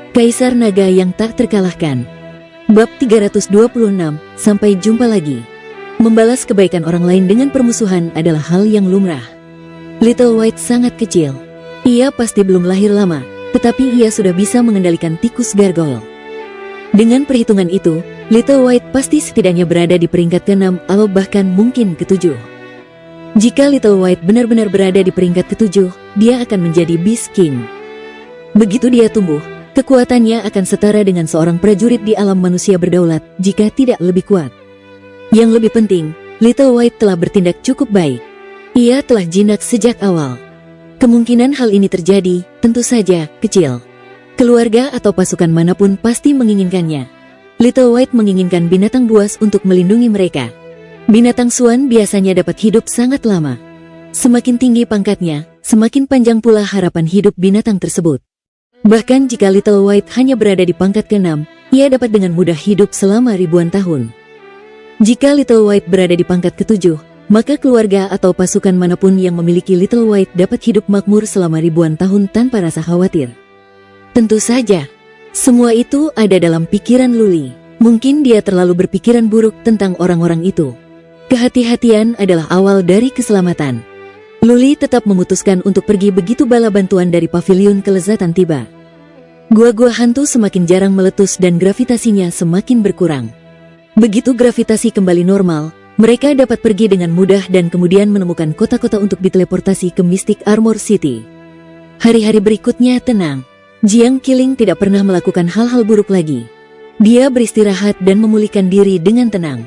Kaisar Naga yang tak terkalahkan. Bab 326, sampai jumpa lagi. Membalas kebaikan orang lain dengan permusuhan adalah hal yang lumrah. Little White sangat kecil. Ia pasti belum lahir lama, tetapi ia sudah bisa mengendalikan tikus gargoyle. Dengan perhitungan itu, Little White pasti setidaknya berada di peringkat ke-6 atau bahkan mungkin ke-7. Jika Little White benar-benar berada di peringkat ke-7, dia akan menjadi Beast King. Begitu dia tumbuh, kekuatannya akan setara dengan seorang prajurit di alam manusia berdaulat, jika tidak lebih kuat. Yang lebih penting, Little White telah bertindak cukup baik. Ia telah jinak sejak awal. Kemungkinan hal ini terjadi, tentu saja, kecil. Keluarga atau pasukan manapun pasti menginginkannya. Little White menginginkan binatang buas untuk melindungi mereka. Binatang swan biasanya dapat hidup sangat lama. Semakin tinggi pangkatnya, semakin panjang pula harapan hidup binatang tersebut. Bahkan jika Little White hanya berada di pangkat ke-6, ia dapat dengan mudah hidup selama ribuan tahun. Jika Little White berada di pangkat ke-7, maka keluarga atau pasukan manapun yang memiliki Little White dapat hidup makmur selama ribuan tahun tanpa rasa khawatir. Tentu saja, semua itu ada dalam pikiran Luli. Mungkin dia terlalu berpikiran buruk tentang orang-orang itu. Kehati-hatian adalah awal dari keselamatan. Luli tetap memutuskan untuk pergi begitu bala bantuan dari paviliun kelezatan tiba. Gua-gua hantu semakin jarang meletus dan gravitasinya semakin berkurang. Begitu gravitasi kembali normal, mereka dapat pergi dengan mudah dan kemudian menemukan kota-kota untuk diteleportasi ke Mystic Armor City. Hari-hari berikutnya tenang. Jiang Qiling tidak pernah melakukan hal-hal buruk lagi. Dia beristirahat dan memulihkan diri dengan tenang.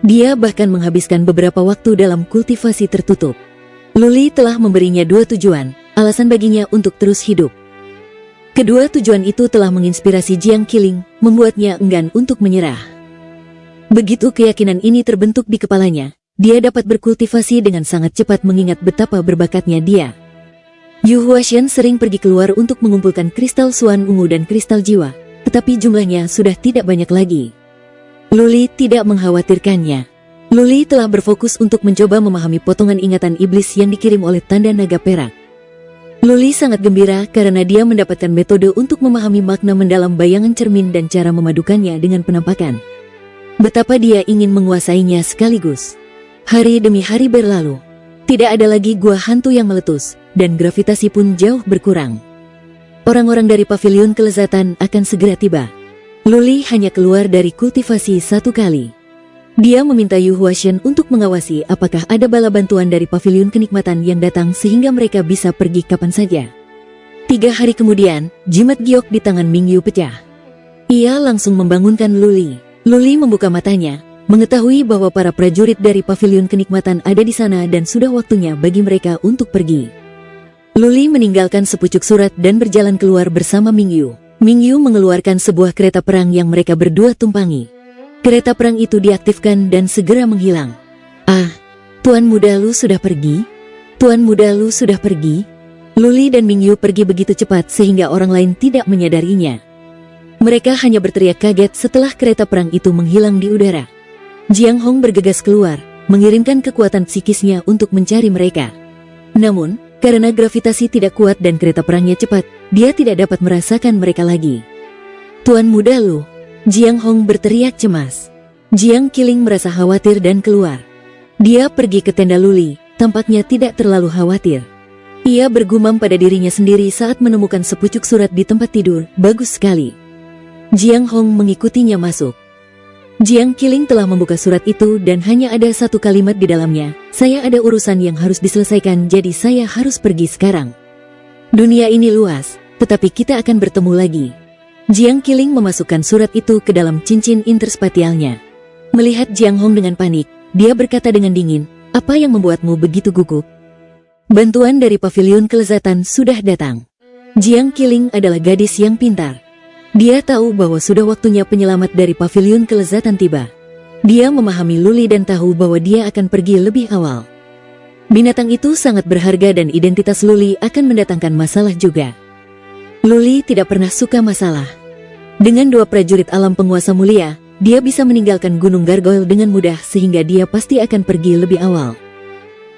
Dia bahkan menghabiskan beberapa waktu dalam kultivasi tertutup. Luli telah memberinya 2 tujuan, alasan baginya untuk terus hidup. Kedua tujuan itu telah menginspirasi Jiang Qiling, membuatnya enggan untuk menyerah. Begitu keyakinan ini terbentuk di kepalanya, dia dapat berkultivasi dengan sangat cepat mengingat betapa berbakatnya dia. Yu Huaxian sering pergi keluar untuk mengumpulkan kristal swan ungu dan kristal jiwa, tetapi jumlahnya sudah tidak banyak lagi. Luli tidak mengkhawatirkannya. Luli telah berfokus untuk mencoba memahami potongan ingatan iblis yang dikirim oleh tanda naga perak. Luli sangat gembira karena dia mendapatkan metode untuk memahami makna mendalam bayangan cermin dan cara memadukannya dengan penampakan. Betapa dia ingin menguasainya sekaligus. Hari demi hari berlalu. Tidak ada lagi gua hantu yang meletus, dan gravitasi pun jauh berkurang. Orang-orang dari paviliun kelezatan akan segera tiba. Luli hanya keluar dari kultivasi 1 kali. Dia meminta Yu Huaxian untuk mengawasi apakah ada bala bantuan dari paviliun kenikmatan yang datang sehingga mereka bisa pergi kapan saja. 3 hari kemudian, jimat giok di tangan Ming Yu pecah. Ia langsung membangunkan Luli. Luli membuka matanya, mengetahui bahwa para prajurit dari paviliun kenikmatan ada di sana dan sudah waktunya bagi mereka untuk pergi. Luli meninggalkan sepucuk surat dan berjalan keluar bersama Ming Yu. Ming Yu mengeluarkan sebuah kereta perang yang mereka berdua tumpangi. Kereta perang itu diaktifkan dan segera menghilang. Ah, Tuan Muda Lu sudah pergi? Tuan Muda Lu sudah pergi? Luli dan Ming Yu pergi begitu cepat sehingga orang lain tidak menyadarinya. Mereka hanya berteriak kaget setelah kereta perang itu menghilang di udara. Jiang Hong bergegas keluar, mengirimkan kekuatan psikisnya untuk mencari mereka. Namun, karena gravitasi tidak kuat dan kereta perangnya cepat, dia tidak dapat merasakan mereka lagi. Tuan Muda Lu, Jiang Hong berteriak cemas. Jiang Qiling merasa khawatir dan keluar. Dia pergi ke tenda Luli, tampaknya tidak terlalu khawatir. Ia bergumam pada dirinya sendiri saat menemukan sepucuk surat di tempat tidur, bagus sekali. Jiang Hong mengikutinya masuk. Jiang Qiling telah membuka surat itu dan hanya ada 1 kalimat di dalamnya. Saya ada urusan yang harus diselesaikan, jadi saya harus pergi sekarang. Dunia ini luas, tetapi kita akan bertemu lagi. Jiang Qiling memasukkan surat itu ke dalam cincin interspatialnya. Melihat Jiang Hong dengan panik, dia berkata dengan dingin, apa yang membuatmu begitu gugup? Bantuan dari paviliun kelezatan sudah datang. Jiang Qiling adalah gadis yang pintar. Dia tahu bahwa sudah waktunya penyelamat dari paviliun kelezatan tiba. Dia memahami Luli dan tahu bahwa dia akan pergi lebih awal. Binatang itu sangat berharga dan identitas Luli akan mendatangkan masalah juga. Luli tidak pernah suka masalah. Dengan 2 prajurit alam penguasa mulia, dia bisa meninggalkan Gunung Gargoyle dengan mudah sehingga dia pasti akan pergi lebih awal.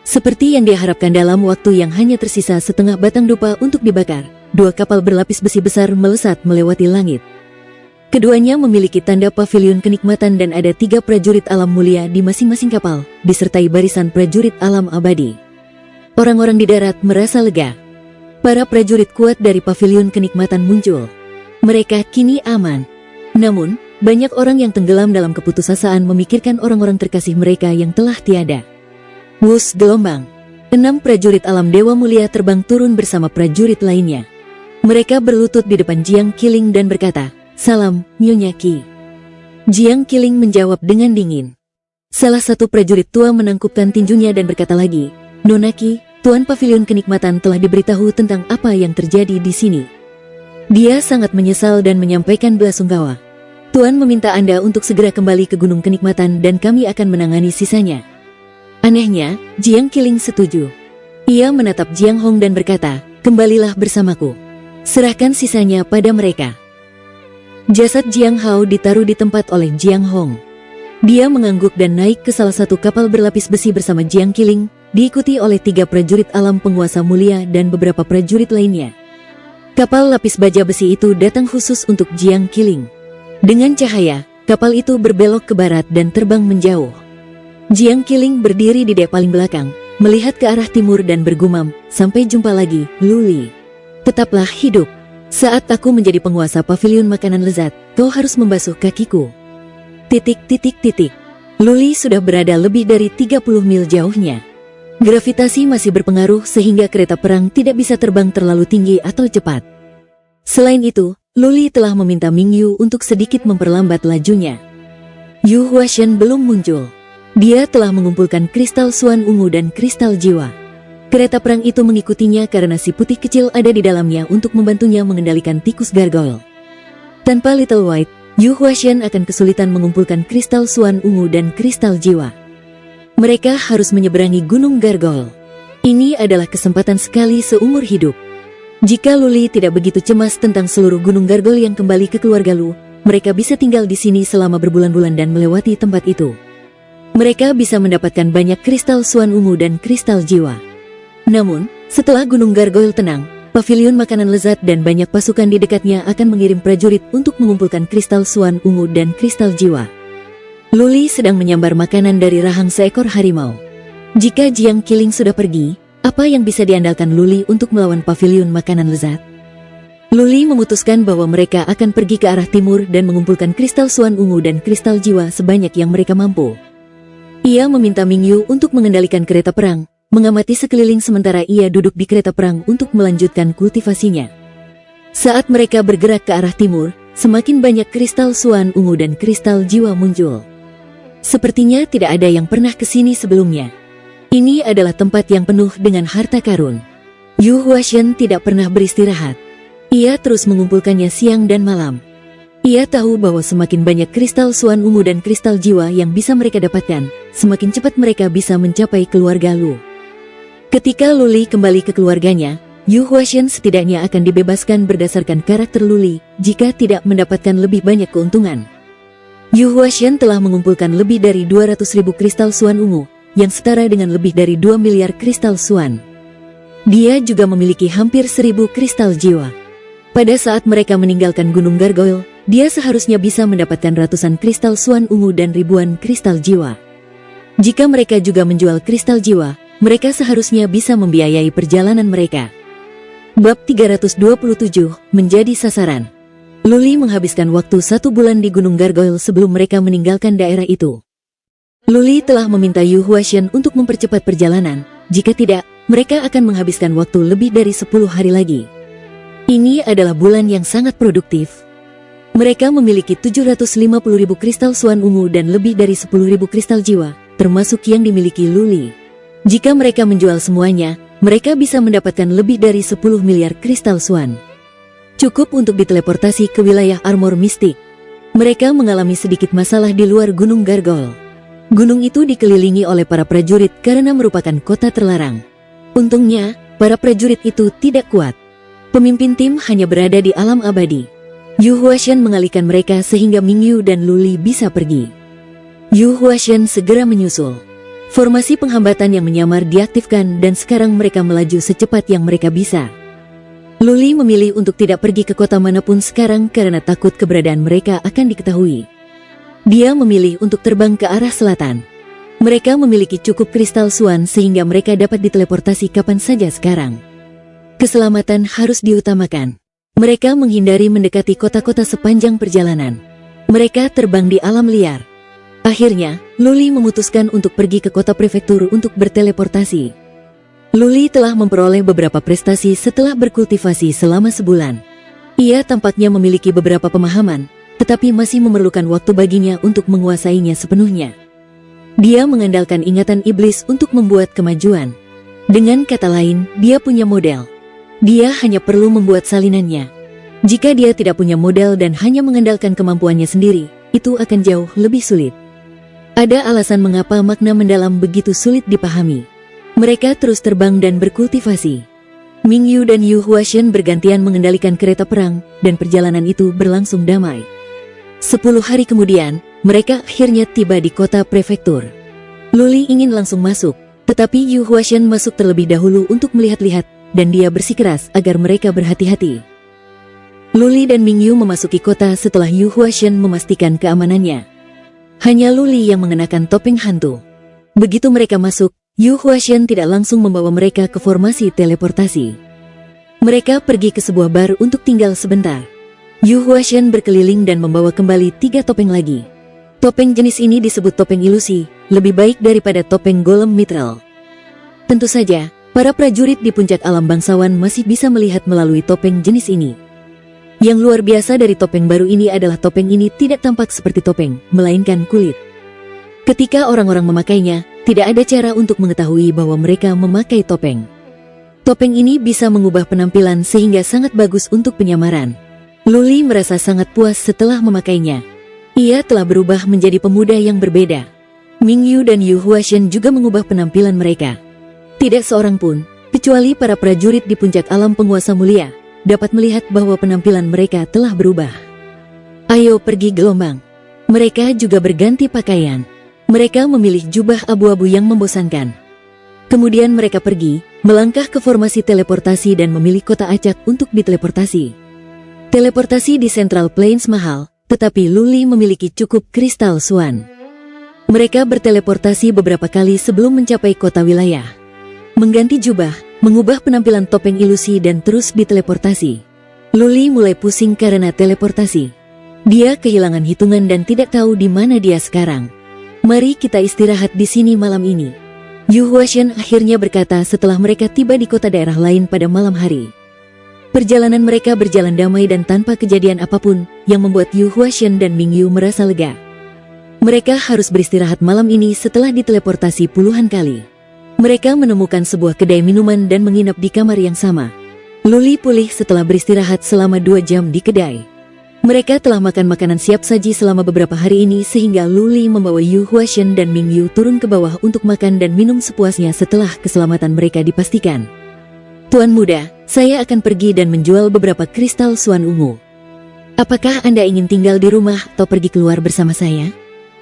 Seperti yang diharapkan dalam waktu yang hanya tersisa setengah batang dupa untuk dibakar, dua kapal berlapis besi besar melesat melewati langit. Keduanya memiliki tanda pavilion kenikmatan dan ada 3 prajurit alam mulia di masing-masing kapal, disertai barisan prajurit alam abadi. Orang-orang di darat merasa lega. Para prajurit kuat dari pavilion kenikmatan muncul. Mereka kini aman. Namun, banyak orang yang tenggelam dalam keputusasaan memikirkan orang-orang terkasih mereka yang telah tiada. Wus gelombang. 6 prajurit alam dewa mulia terbang turun bersama prajurit lainnya. Mereka berlutut di depan Jiang Qiling dan berkata, "Salam, Nyonya Qi." Jiang Qiling menjawab dengan dingin. Salah satu prajurit tua menangkupkan tinjunya dan berkata lagi, "Nona Qi, Tuan Pavilion Kenikmatan telah diberitahu tentang apa yang terjadi di sini. Dia sangat menyesal dan menyampaikan belasungkawa. Tuan meminta Anda untuk segera kembali ke Gunung Kenikmatan dan kami akan menangani sisanya." Anehnya, Jiang Qiling setuju. Ia menatap Jiang Hong dan berkata, "Kembalilah bersamaku. Serahkan sisanya pada mereka." Jasad Jiang Hao ditaruh di tempat oleh Jiang Hong. Dia mengangguk dan naik ke salah satu kapal berlapis besi bersama Jiang Qiling, diikuti oleh 3 prajurit alam penguasa mulia dan beberapa prajurit lainnya. Kapal lapis baja besi itu datang khusus untuk Jiang Qiling. Dengan cahaya, kapal itu berbelok ke barat dan terbang menjauh. Jiang Qiling berdiri di dek paling belakang, melihat ke arah timur dan bergumam, "Sampai jumpa lagi, Luli. Tetaplah hidup. Saat aku menjadi penguasa pavilion makanan lezat, kau harus membasuh kakiku." ... Luli sudah berada lebih dari 30 mil jauhnya. Gravitasi masih berpengaruh sehingga kereta perang tidak bisa terbang terlalu tinggi atau cepat. Selain itu, Luli telah meminta Mingyu untuk sedikit memperlambat lajunya. Yu Huashen belum muncul. Dia telah mengumpulkan kristal Suan ungu dan kristal jiwa. Kereta perang itu mengikutinya karena si putih kecil ada di dalamnya untuk membantunya mengendalikan tikus gargoyle. Tanpa Little White, Yu Huashen akan kesulitan mengumpulkan kristal Suan ungu dan kristal jiwa. Mereka harus menyeberangi Gunung Gargoyle. Ini adalah kesempatan sekali seumur hidup. Jika Luli tidak begitu cemas tentang seluruh Gunung Gargoyle yang kembali ke keluarga Lu, mereka bisa tinggal di sini selama berbulan-bulan dan melewati tempat itu. Mereka bisa mendapatkan banyak kristal Suan ungu dan kristal jiwa. Namun, setelah Gunung Gargoyle tenang, pavilion makanan lezat dan banyak pasukan di dekatnya akan mengirim prajurit untuk mengumpulkan kristal Suan ungu dan kristal jiwa. Luli sedang menyambar makanan dari rahang seekor harimau. Jika Jiang Qiling sudah pergi, apa yang bisa diandalkan Luli untuk melawan pavilion makanan lezat? Luli memutuskan bahwa mereka akan pergi ke arah timur dan mengumpulkan kristal Suan ungu dan kristal jiwa sebanyak yang mereka mampu. Ia meminta Mingyu untuk mengendalikan kereta perang, mengamati sekeliling sementara ia duduk di kereta perang untuk melanjutkan kultivasinya. Saat mereka bergerak ke arah timur, semakin banyak kristal Suan ungu dan kristal jiwa muncul. Sepertinya tidak ada yang pernah ke sini sebelumnya. Ini adalah tempat yang penuh dengan harta karun. Yu Huashen tidak pernah beristirahat. Ia terus mengumpulkannya siang dan malam. Ia tahu bahwa semakin banyak kristal Suan ungu dan kristal jiwa yang bisa mereka dapatkan, semakin cepat mereka bisa mencapai keluarga Lu. Ketika Luli kembali ke keluarganya, Yu Huashen setidaknya akan dibebaskan berdasarkan karakter Luli jika tidak mendapatkan lebih banyak keuntungan. Yu Huashen telah mengumpulkan lebih dari 200.000 kristal Suan ungu, yang setara dengan lebih dari 2 miliar kristal Suan. Dia juga memiliki hampir 1.000 kristal jiwa. Pada saat mereka meninggalkan Gunung Gargoyle, dia seharusnya bisa mendapatkan ratusan kristal Suan ungu dan ribuan kristal jiwa. Jika mereka juga menjual kristal jiwa, mereka seharusnya bisa membiayai perjalanan mereka. Bab 327, menjadi sasaran. Luli menghabiskan waktu 1 bulan di Gunung Gargoyle sebelum mereka meninggalkan daerah itu. Luli telah meminta Yu Huashen untuk mempercepat perjalanan, jika tidak, mereka akan menghabiskan waktu lebih dari 10 hari lagi. Ini adalah bulan yang sangat produktif. Mereka memiliki 750.000 kristal Suan ungu dan lebih dari 10.000 kristal jiwa, termasuk yang dimiliki Luli. Jika mereka menjual semuanya, mereka bisa mendapatkan lebih dari 10 miliar kristal Suan. Cukup untuk diteleportasi ke wilayah Armor Mistik. Mereka mengalami sedikit masalah di luar Gunung Gargoyle. Gunung itu dikelilingi oleh para prajurit karena merupakan kota terlarang. Untungnya, para prajurit itu tidak kuat. Pemimpin tim hanya berada di alam abadi. Yu Huashen mengalihkan mereka sehingga Mingyu dan Luli bisa pergi. Yu Huashen segera menyusul. Formasi penghambatan yang menyamar diaktifkan dan sekarang mereka melaju secepat yang mereka bisa. Luli memilih untuk tidak pergi ke kota manapun sekarang karena takut keberadaan mereka akan diketahui. Dia memilih untuk terbang ke arah selatan. Mereka memiliki cukup kristal swan sehingga mereka dapat diteleportasi kapan saja sekarang. Keselamatan harus diutamakan. Mereka menghindari mendekati kota-kota sepanjang perjalanan. Mereka terbang di alam liar. Akhirnya, Luli memutuskan untuk pergi ke kota prefektur untuk berteleportasi. Luli telah memperoleh beberapa prestasi setelah berkultivasi selama sebulan. Ia tampaknya memiliki beberapa pemahaman, tetapi masih memerlukan waktu baginya untuk menguasainya sepenuhnya. Dia mengandalkan ingatan iblis untuk membuat kemajuan. Dengan kata lain, dia punya model. Dia hanya perlu membuat salinannya. Jika dia tidak punya model dan hanya mengandalkan kemampuannya sendiri, itu akan jauh lebih sulit. Ada alasan mengapa makna mendalam begitu sulit dipahami. Mereka terus terbang dan berkultivasi. Mingyu dan Yu Huashen bergantian mengendalikan kereta perang, dan perjalanan itu berlangsung damai. 10 hari kemudian, mereka akhirnya tiba di kota prefektur. Luli ingin langsung masuk, tetapi Yu Huashen masuk terlebih dahulu untuk melihat-lihat, dan dia bersikeras agar mereka berhati-hati. Luli dan Mingyu memasuki kota setelah Yu Huashen memastikan keamanannya. Hanya Luli yang mengenakan topeng hantu. Begitu mereka masuk, Yu Huashen tidak langsung membawa mereka ke formasi teleportasi. Mereka pergi ke sebuah bar untuk tinggal sebentar. Yu Huashen berkeliling dan membawa kembali 3 topeng lagi. Topeng jenis ini disebut topeng ilusi, lebih baik daripada topeng golem mitral. Tentu saja, para prajurit di puncak alam bangsawan masih bisa melihat melalui topeng jenis ini. Yang luar biasa dari topeng baru ini adalah topeng ini tidak tampak seperti topeng, melainkan kulit. Ketika orang-orang memakainya, tidak ada cara untuk mengetahui bahwa mereka memakai topeng. Topeng ini bisa mengubah penampilan sehingga sangat bagus untuk penyamaran. Luli merasa sangat puas setelah memakainya. Ia telah berubah menjadi pemuda yang berbeda. Mingyu dan Yu Huashen juga mengubah penampilan mereka. Tidak seorang pun, kecuali para prajurit di puncak alam penguasa mulia, dapat melihat bahwa penampilan mereka telah berubah. Ayo pergi gelombang. Mereka juga berganti pakaian. Mereka memilih jubah abu-abu yang membosankan. Kemudian mereka pergi, melangkah ke formasi teleportasi dan memilih kota acak untuk diteleportasi. Teleportasi di Central Plains mahal, tetapi Luli memiliki cukup kristal swan. Mereka berteleportasi beberapa kali sebelum mencapai kota wilayah. Mengganti jubah, mengubah penampilan topeng ilusi dan terus diteleportasi. Luli mulai pusing karena teleportasi. Dia kehilangan hitungan dan tidak tahu di mana dia sekarang. Mari kita istirahat di sini malam ini. Yu Huashen akhirnya berkata setelah mereka tiba di kota daerah lain pada malam hari. Perjalanan mereka berjalan damai dan tanpa kejadian apapun, yang membuat Yu Huashen dan Mingyu merasa lega. Mereka harus beristirahat malam ini setelah diteleportasi puluhan kali. Mereka menemukan sebuah kedai minuman dan menginap di kamar yang sama. Luli pulih setelah beristirahat selama 2 jam di kedai. Mereka telah makan makanan siap saji selama beberapa hari ini sehingga Luli membawa Yu Huashen dan Mingyu turun ke bawah untuk makan dan minum sepuasnya setelah keselamatan mereka dipastikan. Tuan muda, saya akan pergi dan menjual beberapa kristal swan ungu. Apakah Anda ingin tinggal di rumah atau pergi keluar bersama saya?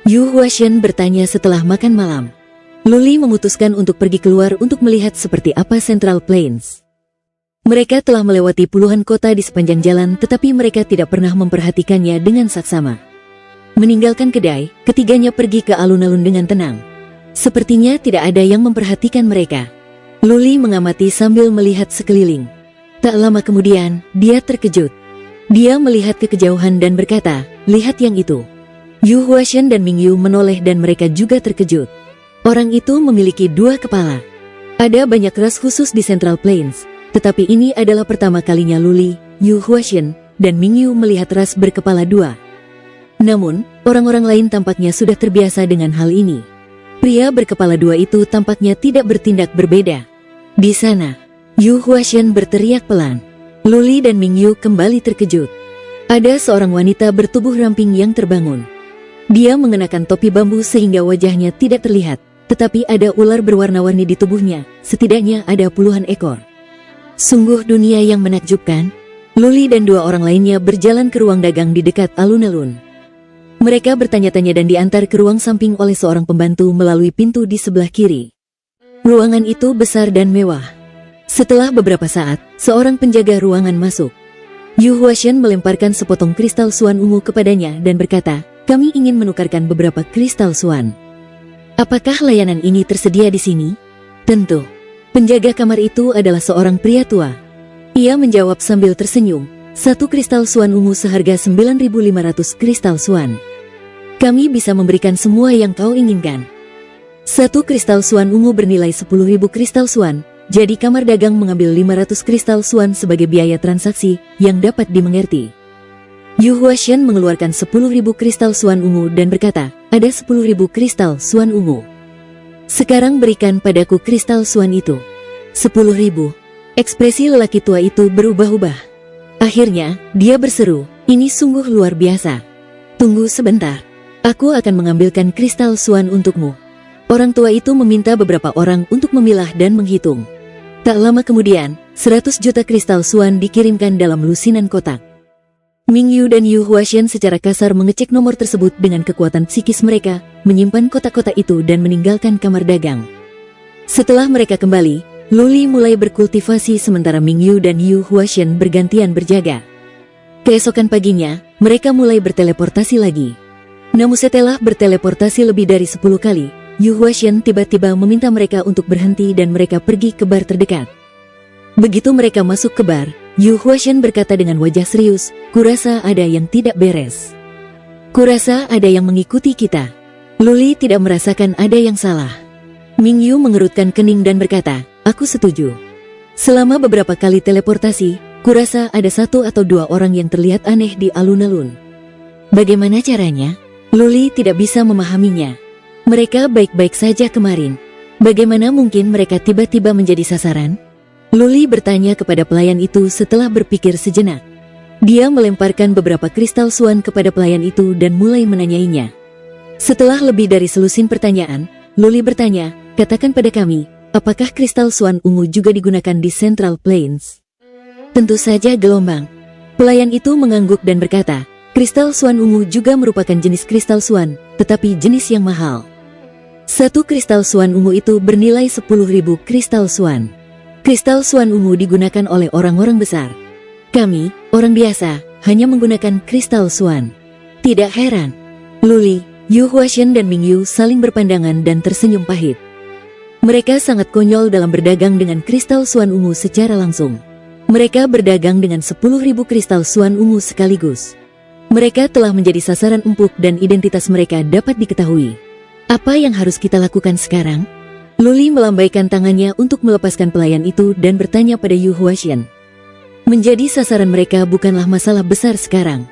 Yu Huashen bertanya setelah makan malam. Luli memutuskan untuk pergi keluar untuk melihat seperti apa Central Plains. Mereka telah melewati puluhan kota di sepanjang jalan tetapi mereka tidak pernah memperhatikannya dengan saksama. Meninggalkan kedai, ketiganya pergi ke alun-alun dengan tenang. Sepertinya tidak ada yang memperhatikan mereka. Luli mengamati sambil melihat sekeliling. Tak lama kemudian, dia terkejut. Dia melihat ke kejauhan dan berkata, "Lihat yang itu." Yu Huashen dan Mingyu menoleh dan mereka juga terkejut. Orang itu memiliki 2 kepala. Ada banyak ras khusus di Central Plains. Tetapi ini adalah pertama kalinya Luli, Yu Huashen, dan Mingyu melihat ras berkepala 2. Namun, orang-orang lain tampaknya sudah terbiasa dengan hal ini. Pria berkepala 2 itu tampaknya tidak bertindak berbeda. Di sana, Yu Huashen berteriak pelan. Luli dan Mingyu kembali terkejut. Ada seorang wanita bertubuh ramping yang terbangun. Dia mengenakan topi bambu sehingga wajahnya tidak terlihat, tetapi ada ular berwarna-warni di tubuhnya, setidaknya ada puluhan ekor. Sungguh dunia yang menakjubkan. Luli dan 2 orang lainnya berjalan ke ruang dagang di dekat alun-alun. Mereka bertanya-tanya dan diantar ke ruang samping oleh seorang pembantu melalui pintu di sebelah kiri. Ruangan itu besar dan mewah. Setelah beberapa saat, seorang penjaga ruangan masuk. Yu Huashen melemparkan sepotong kristal suan ungu kepadanya dan berkata, "Kami ingin menukarkan beberapa kristal suan. Apakah layanan ini tersedia di sini?" "Tentu." Penjaga kamar itu adalah seorang pria tua. Ia menjawab sambil tersenyum, "Satu kristal suan ungu seharga 9.500 kristal suan. Kami bisa memberikan semua yang kau inginkan." Satu kristal suan ungu bernilai 10.000 kristal suan, jadi kamar dagang mengambil 500 kristal suan sebagai biaya transaksi yang dapat dimengerti. Yu Huashen mengeluarkan 10.000 kristal suan ungu dan berkata, "Ada 10.000 kristal suan ungu. Sekarang berikan padaku kristal suan itu." 10.000. Ekspresi lelaki tua itu berubah-ubah. Akhirnya, dia berseru, "Ini sungguh luar biasa. Tunggu sebentar. Aku akan mengambilkan kristal suan untukmu." Orang tua itu meminta beberapa orang untuk memilah dan menghitung. Tak lama kemudian, 100 juta kristal suan dikirimkan dalam lusinan kotak. Ming Yu dan Yu Huashen secara kasar mengecek nomor tersebut dengan kekuatan psikis mereka, menyimpan kotak-kotak itu dan meninggalkan kamar dagang. Setelah mereka kembali, Luli mulai berkultivasi sementara Ming Yu dan Yu Huashen bergantian berjaga. Keesokan paginya, mereka mulai berteleportasi lagi. Namun setelah berteleportasi lebih dari 10 kali, Yu Huashen tiba-tiba meminta mereka untuk berhenti dan mereka pergi ke bar terdekat. Begitu mereka masuk ke bar, Yu Huashen berkata dengan wajah serius, "Kurasa ada yang tidak beres. Kurasa ada yang mengikuti kita." Luli tidak merasakan ada yang salah. Ming Yu mengerutkan kening dan berkata, "Aku setuju. Selama beberapa kali teleportasi, kurasa ada 1 atau 2 orang yang terlihat aneh di alun-alun." Bagaimana caranya? Luli tidak bisa memahaminya. Mereka baik-baik saja kemarin. Bagaimana mungkin mereka tiba-tiba menjadi sasaran? Luli bertanya kepada pelayan itu setelah berpikir sejenak. Dia melemparkan beberapa kristal suan kepada pelayan itu dan mulai menanyainya. Setelah lebih dari selusin pertanyaan, Luli bertanya, "Katakan pada kami, apakah kristal suan ungu juga digunakan di Central Plains?" "Tentu saja gelombang." Pelayan itu mengangguk dan berkata, "Kristal suan ungu juga merupakan jenis kristal suan, tetapi jenis yang mahal. Satu kristal suan ungu itu bernilai 10.000 kristal suan. Kristal suan ungu digunakan oleh orang-orang besar. Kami, orang biasa, hanya menggunakan kristal suan." Tidak heran. Luli, Yu Huashen dan Ming Yu saling berpandangan dan tersenyum pahit. Mereka sangat konyol dalam berdagang dengan kristal suan ungu secara langsung. Mereka berdagang dengan 10.000 kristal suan ungu sekaligus. Mereka telah menjadi sasaran empuk dan identitas mereka dapat diketahui. Apa yang harus kita lakukan sekarang? Luli melambaikan tangannya untuk melepaskan pelayan itu dan bertanya pada Yu Huashen. Menjadi sasaran mereka bukanlah masalah besar sekarang.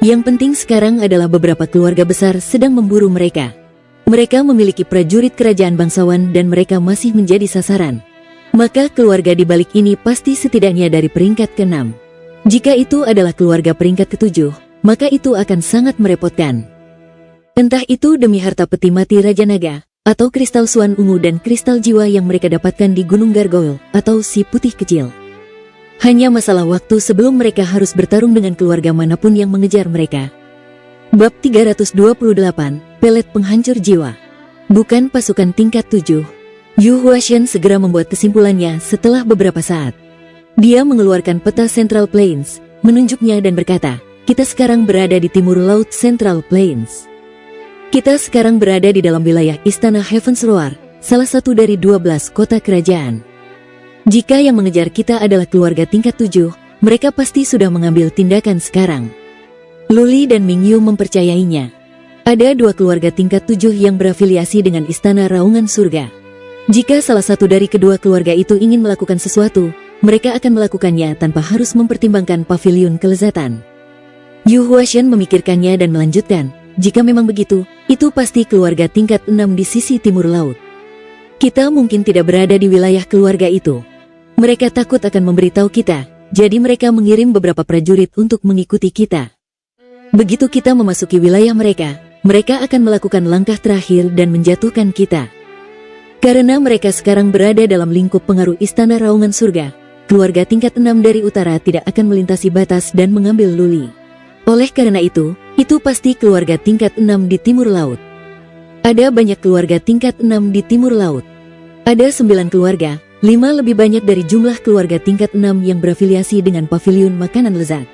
Yang penting sekarang adalah beberapa keluarga besar sedang memburu mereka. Mereka memiliki prajurit kerajaan bangsawan dan mereka masih menjadi sasaran. Maka keluarga di balik ini pasti setidaknya dari peringkat ke-6. Jika itu adalah keluarga peringkat ke-7, maka itu akan sangat merepotkan. Entah itu demi harta peti mati Raja Naga, atau kristal suan ungu dan kristal jiwa yang mereka dapatkan di Gunung Gargoyle, atau si putih kecil. Hanya masalah waktu sebelum mereka harus bertarung dengan keluarga manapun yang mengejar mereka. Bab 328, Pelet Penghancur Jiwa. Bukan pasukan tingkat 7. Yu Huashen segera membuat kesimpulannya setelah beberapa saat. Dia mengeluarkan peta Central Plains, menunjuknya dan berkata, "Kita sekarang berada di timur laut Central Plains. Kita sekarang berada di dalam wilayah Istana Heaven's Roar, salah satu dari 12 kota kerajaan. Jika yang mengejar kita adalah keluarga tingkat 7, mereka pasti sudah mengambil tindakan sekarang." Luli dan Ming Yu mempercayainya. Ada 2 keluarga tingkat 7 yang berafiliasi dengan Istana Raungan Surga. Jika salah satu dari kedua keluarga itu ingin melakukan sesuatu, mereka akan melakukannya tanpa harus mempertimbangkan paviliun kelezatan. Yu Huashen memikirkannya dan melanjutkan, "Jika memang begitu, itu pasti keluarga tingkat 6 di sisi timur laut. Kita mungkin tidak berada di wilayah keluarga itu. Mereka takut akan memberitahu kita, jadi mereka mengirim beberapa prajurit untuk mengikuti kita. Begitu kita memasuki wilayah mereka, mereka akan melakukan langkah terakhir dan menjatuhkan kita. Karena mereka sekarang berada dalam lingkup pengaruh Istana Raungan Surga, keluarga tingkat 6 dari utara tidak akan melintasi batas dan mengambil Luli. Oleh karena itu pasti keluarga tingkat 6 di timur laut. Ada banyak keluarga tingkat 6 di timur laut. Ada 9 keluarga, 5 lebih banyak dari jumlah keluarga tingkat 6 yang berafiliasi dengan paviliun makanan lezat.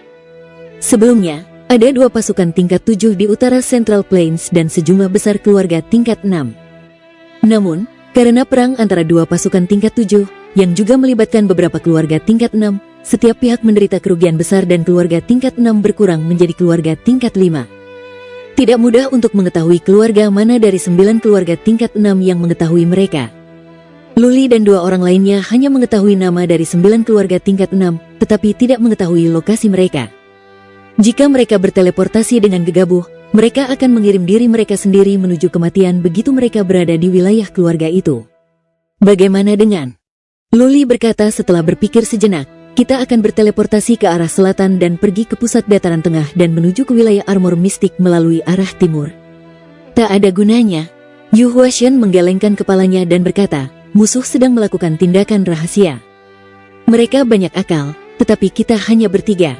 Sebelumnya, ada 2 pasukan tingkat 7 di utara Central Plains dan sejumlah besar keluarga tingkat 6. Namun, karena perang antara 2 pasukan tingkat 7, yang juga melibatkan beberapa keluarga tingkat 6, setiap pihak menderita kerugian besar dan keluarga tingkat 6 berkurang menjadi keluarga tingkat 5. Tidak mudah untuk mengetahui keluarga mana dari 9 keluarga tingkat 6 yang mengetahui mereka. Luli dan 2 orang lainnya hanya mengetahui nama dari 9 keluarga tingkat 6, tetapi tidak mengetahui lokasi mereka. Jika mereka berteleportasi dengan gegabah, mereka akan mengirim diri mereka sendiri menuju kematian begitu mereka berada di wilayah keluarga itu. Bagaimana dengan? Luli berkata setelah berpikir sejenak, kita akan berteleportasi ke arah selatan dan pergi ke pusat dataran tengah dan menuju ke wilayah armor mistik melalui arah timur. Tak ada gunanya. Yu Huashen menggelengkan kepalanya dan berkata, musuh sedang melakukan tindakan rahasia. Mereka banyak akal, tetapi kita hanya bertiga.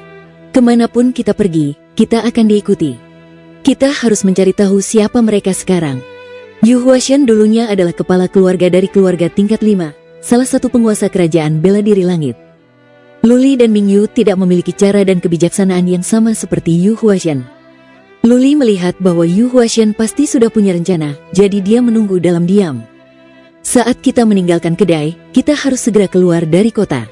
Kemanapun kita pergi, kita akan diikuti. Kita harus mencari tahu siapa mereka sekarang. Yu Huashen dulunya adalah kepala keluarga dari keluarga tingkat 5, salah satu penguasa kerajaan bela diri langit. Luli dan Mingyu tidak memiliki cara dan kebijaksanaan yang sama seperti Yu Huashen. Luli melihat bahwa Yu Huashen pasti sudah punya rencana, jadi dia menunggu dalam diam. Saat kita meninggalkan kedai, kita harus segera keluar dari kota.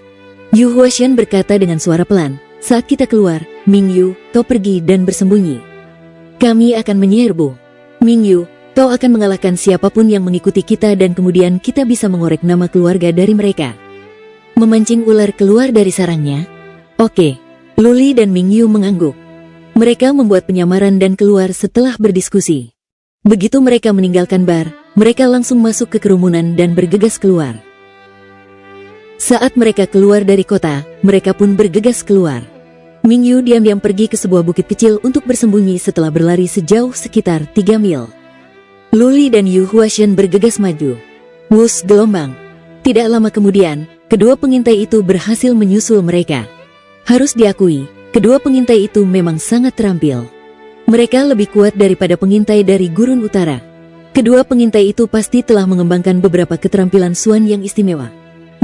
Yu Huashen berkata dengan suara pelan, saat kita keluar, Mingyu, kau pergi dan bersembunyi. Kami akan menyerbu. Mingyu, kau akan mengalahkan siapapun yang mengikuti kita dan kemudian kita bisa mengorek nama keluarga dari mereka. Memancing ular keluar dari sarangnya? Oke. Luli dan Mingyu mengangguk. Mereka membuat penyamaran dan keluar setelah berdiskusi. Begitu mereka meninggalkan bar, mereka langsung masuk ke kerumunan dan bergegas keluar. Saat mereka keluar dari kota, mereka pun bergegas keluar. Mingyu diam-diam pergi ke sebuah bukit kecil untuk bersembunyi setelah berlari sejauh sekitar 3 mil. Luli dan Yu Huashen bergegas maju. Wus gelombang. Tidak lama kemudian, kedua pengintai itu berhasil menyusul mereka. Harus diakui, kedua pengintai itu memang sangat terampil. Mereka lebih kuat daripada pengintai dari Gurun Utara. Kedua pengintai itu pasti telah mengembangkan beberapa keterampilan Suan yang istimewa.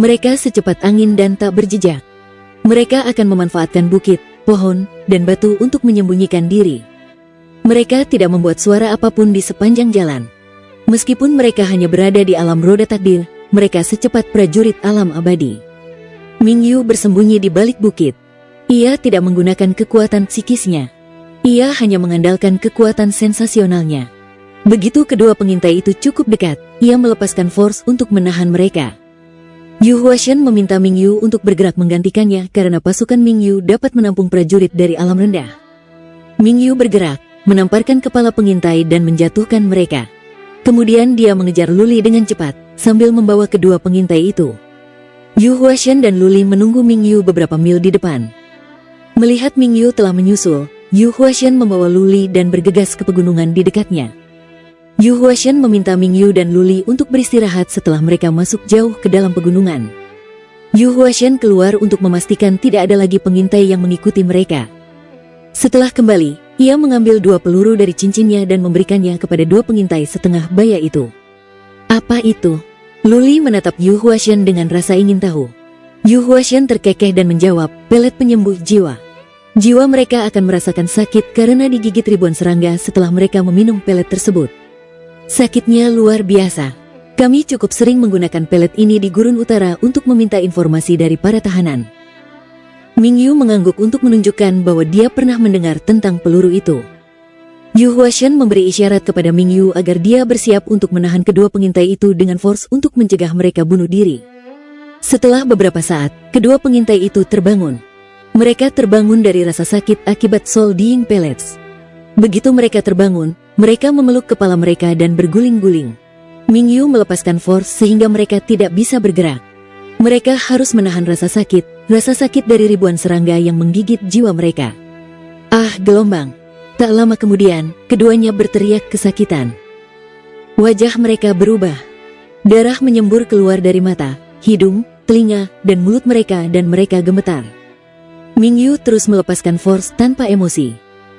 Mereka secepat angin dan tak berjejak. Mereka akan memanfaatkan bukit, pohon, dan batu untuk menyembunyikan diri. Mereka tidak membuat suara apapun di sepanjang jalan. Meskipun mereka hanya berada di alam roda takdir, mereka secepat prajurit alam abadi. Mingyu bersembunyi di balik bukit. Ia tidak menggunakan kekuatan psikisnya. Ia hanya mengandalkan kekuatan sensasionalnya. Begitu kedua pengintai itu cukup dekat, ia melepaskan force untuk menahan mereka. Yu Huashen meminta Mingyu untuk bergerak menggantikannya karena pasukan Mingyu dapat menampung prajurit dari alam rendah. Mingyu bergerak, menamparkan kepala pengintai dan menjatuhkan mereka. Kemudian dia mengejar Luli dengan cepat, sambil membawa kedua pengintai itu. Yu Huashen dan Luli menunggu Mingyu beberapa mil di depan. Melihat Mingyu telah menyusul, Yu Huashen membawa Luli dan bergegas ke pegunungan di dekatnya. Yu Huashen meminta Mingyu dan Luli untuk beristirahat setelah mereka masuk jauh ke dalam pegunungan. Yu Huashen keluar untuk memastikan tidak ada lagi pengintai yang mengikuti mereka. Setelah kembali, ia mengambil 2 peluru dari cincinnya dan memberikannya kepada 2 pengintai setengah baya itu. Apa itu? Luli menatap Yu Huashen dengan rasa ingin tahu. Yu Huashen terkekeh dan menjawab, pelet penyembuh jiwa. Jiwa mereka akan merasakan sakit karena digigit ribuan serangga setelah mereka meminum pelet tersebut. Sakitnya luar biasa. Kami cukup sering menggunakan pelet ini di Gurun Utara untuk meminta informasi dari para tahanan. Mingyu mengangguk untuk menunjukkan bahwa dia pernah mendengar tentang peluru itu. Yu Huashen memberi isyarat kepada Mingyu agar dia bersiap untuk menahan kedua pengintai itu dengan force untuk mencegah mereka bunuh diri. Setelah beberapa saat, kedua pengintai itu terbangun. Mereka terbangun dari rasa sakit akibat soul dying pellets. Begitu mereka terbangun, mereka memeluk kepala mereka dan berguling-guling. Mingyu melepaskan force sehingga mereka tidak bisa bergerak. Mereka harus menahan rasa sakit dari ribuan serangga yang menggigit jiwa mereka. Ah, gelombang. Tak lama kemudian, keduanya berteriak kesakitan. Wajah mereka berubah. Darah menyembur keluar dari mata, hidung, telinga, dan mulut mereka dan mereka gemetar. Mingyu terus melepaskan force tanpa emosi.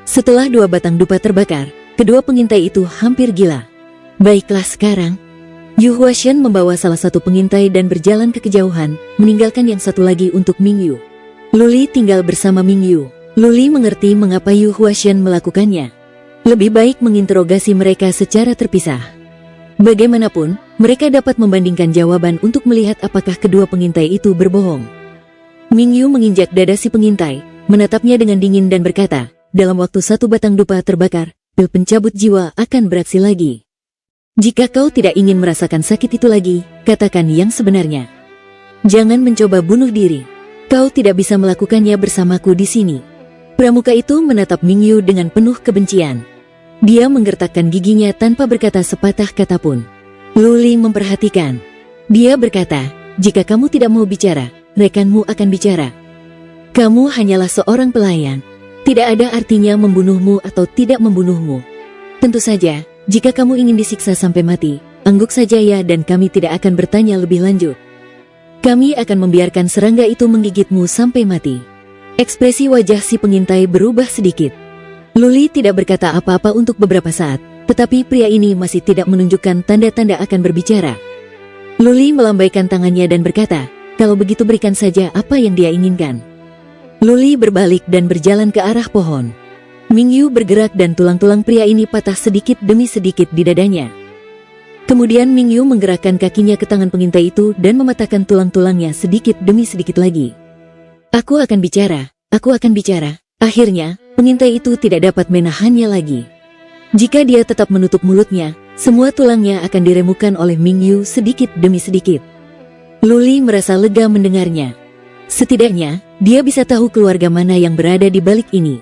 Setelah 2 batang dupa terbakar, kedua pengintai itu hampir gila. Baiklah sekarang. Yu Huashen membawa salah satu pengintai dan berjalan ke kejauhan, meninggalkan yang satu lagi untuk Mingyu. Luli tinggal bersama Mingyu. Luli mengerti mengapa Yu Huashen melakukannya. Lebih baik menginterogasi mereka secara terpisah. Bagaimanapun, mereka dapat membandingkan jawaban untuk melihat apakah kedua pengintai itu berbohong. Mingyu menginjak dada si pengintai, menatapnya dengan dingin dan berkata, dalam waktu satu batang dupa terbakar, pil pencabut jiwa akan beraksi lagi. Jika kau tidak ingin merasakan sakit itu lagi, katakan yang sebenarnya. Jangan mencoba bunuh diri. Kau tidak bisa melakukannya bersamaku di sini. Pramuka itu menatap Mingyu dengan penuh kebencian. Dia menggertakkan giginya tanpa berkata sepatah kata pun. Luli memperhatikan. Dia berkata, jika kamu tidak mau bicara, rekanmu akan bicara. Kamu hanyalah seorang pelayan. Tidak ada artinya membunuhmu atau tidak membunuhmu. Tentu saja, jika kamu ingin disiksa sampai mati, angguk saja ya dan kami tidak akan bertanya lebih lanjut. Kami akan membiarkan serangga itu menggigitmu sampai mati. Ekspresi wajah si pengintai berubah sedikit. Luli tidak berkata apa-apa untuk beberapa saat, tetapi pria ini masih tidak menunjukkan tanda-tanda akan berbicara. Luli melambaikan tangannya dan berkata, kalau begitu berikan saja apa yang dia inginkan. Luli berbalik dan berjalan ke arah pohon. Mingyu bergerak dan tulang-tulang pria ini patah sedikit demi sedikit di dadanya. Kemudian Mingyu menggerakkan kakinya ke tangan pengintai itu dan mematahkan tulang-tulangnya sedikit demi sedikit lagi. Aku akan bicara, aku akan bicara. Akhirnya, pengintai itu tidak dapat menahannya lagi. Jika dia tetap menutup mulutnya, semua tulangnya akan diremukan oleh Mingyu sedikit demi sedikit. Luli merasa lega mendengarnya. Setidaknya, dia bisa tahu keluarga mana yang berada di balik ini.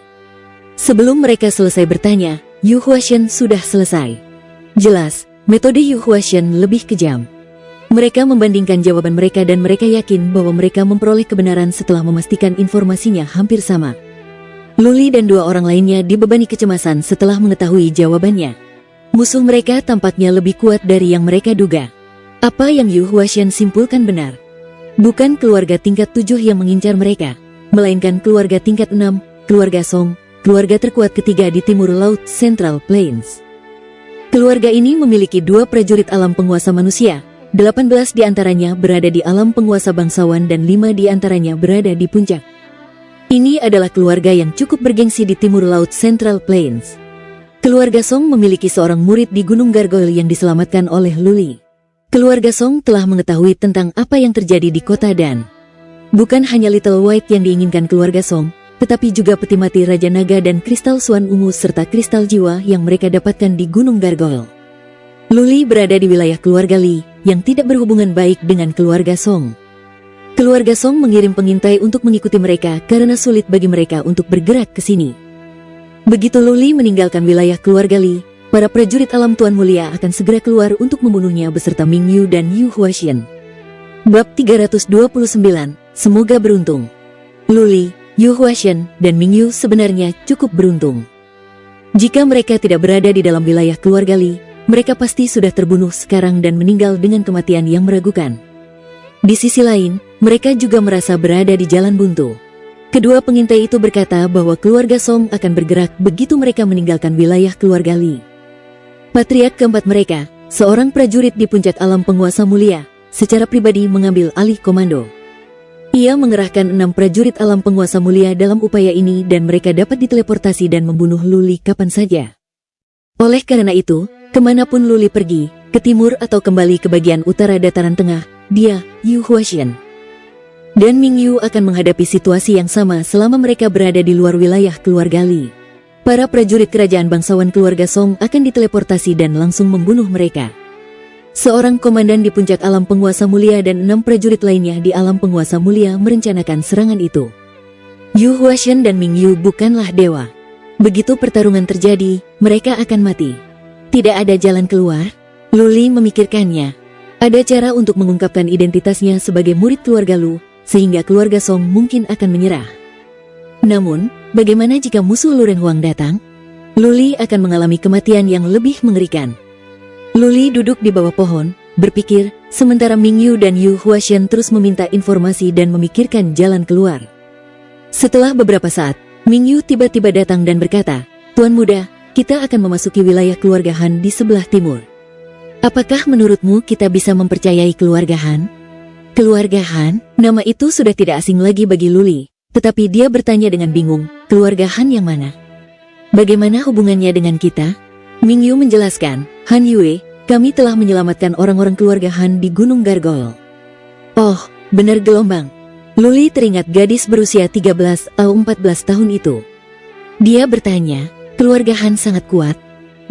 Sebelum mereka selesai bertanya, Yu Huashen sudah selesai. Jelas, metode Yu Huashen lebih kejam. Mereka membandingkan jawaban mereka dan mereka yakin bahwa mereka memperoleh kebenaran setelah memastikan informasinya hampir sama. Luli dan dua orang lainnya dibebani kecemasan setelah mengetahui jawabannya. Musuh mereka tampaknya lebih kuat dari yang mereka duga. Apa yang Yu Huashen simpulkan benar. Bukan keluarga tingkat 7 yang mengincar mereka, melainkan keluarga tingkat 6, keluarga Song, keluarga terkuat ketiga di timur laut Central Plains. Keluarga ini memiliki 2 prajurit alam penguasa manusia, 18 di antaranya berada di alam penguasa bangsawan dan 5 di antaranya berada di puncak. Ini adalah keluarga yang cukup bergengsi di timur laut Central Plains. Keluarga Song memiliki seorang murid di Gunung Gargoyle yang diselamatkan oleh Luli. Keluarga Song telah mengetahui tentang apa yang terjadi di kota Dan. Bukan hanya Little White yang diinginkan keluarga Song, tetapi juga peti mati Raja Naga dan kristal Swan ungu serta kristal jiwa yang mereka dapatkan di Gunung Gargoyle. Luli berada di wilayah keluarga Li, yang tidak berhubungan baik dengan keluarga Song. Keluarga Song mengirim pengintai untuk mengikuti mereka karena sulit bagi mereka untuk bergerak ke sini. Begitu Luli meninggalkan wilayah keluarga Li, para prajurit alam Tuan Mulia akan segera keluar untuk membunuhnya beserta Mingyu dan Yu Huashen. Bab 329, semoga beruntung. Luli, Yu Huashen, dan Mingyu sebenarnya cukup beruntung. Jika mereka tidak berada di dalam wilayah keluarga Li, mereka pasti sudah terbunuh sekarang dan meninggal dengan kematian yang meragukan. Di sisi lain, mereka juga merasa berada di jalan buntu. Kedua pengintai itu berkata bahwa keluarga Song akan bergerak begitu mereka meninggalkan wilayah keluarga Li. Patriark keempat mereka, seorang prajurit di puncak alam penguasa mulia, secara pribadi mengambil alih komando. Ia mengerahkan 6 prajurit alam penguasa mulia dalam upaya ini dan mereka dapat diteleportasi dan membunuh Luli kapan saja. Oleh karena itu, kemanapun Luli pergi, ke timur atau kembali ke bagian utara dataran tengah, dia, Yu Huashen, dan Mingyu akan menghadapi situasi yang sama selama mereka berada di luar wilayah keluarga Li. Para prajurit kerajaan bangsawan keluarga Song akan diteleportasi dan langsung membunuh mereka. Seorang komandan di puncak alam penguasa mulia dan 6 prajurit lainnya di alam penguasa mulia merencanakan serangan itu. Yu Huashen dan Mingyu bukanlah dewa. Begitu pertarungan terjadi, mereka akan mati. Tidak ada jalan keluar? Luli memikirkannya. Ada cara untuk mengungkapkan identitasnya sebagai murid keluarga Lu, sehingga keluarga Song mungkin akan menyerah. Namun, bagaimana jika musuh Luren Huang datang? Luli akan mengalami kematian yang lebih mengerikan. Luli duduk di bawah pohon, berpikir, sementara Mingyu dan Yu Huashen terus meminta informasi dan memikirkan jalan keluar. Setelah beberapa saat, Mingyu tiba-tiba datang dan berkata, "Tuan muda, kita akan memasuki wilayah keluarga Han di sebelah timur. Apakah menurutmu kita bisa mempercayai keluarga Han? Keluarga Han, nama itu sudah tidak asing lagi bagi Luli, tetapi dia bertanya dengan bingung, keluarga Han yang mana? Bagaimana hubungannya dengan kita? Mingyu menjelaskan, Han Yue, kami telah menyelamatkan orang-orang keluarga Han di Gunung Gargoyle. Oh, benar gelombang. Luli teringat gadis berusia 13 atau 14 tahun itu. Dia bertanya, keluarga Han sangat kuat,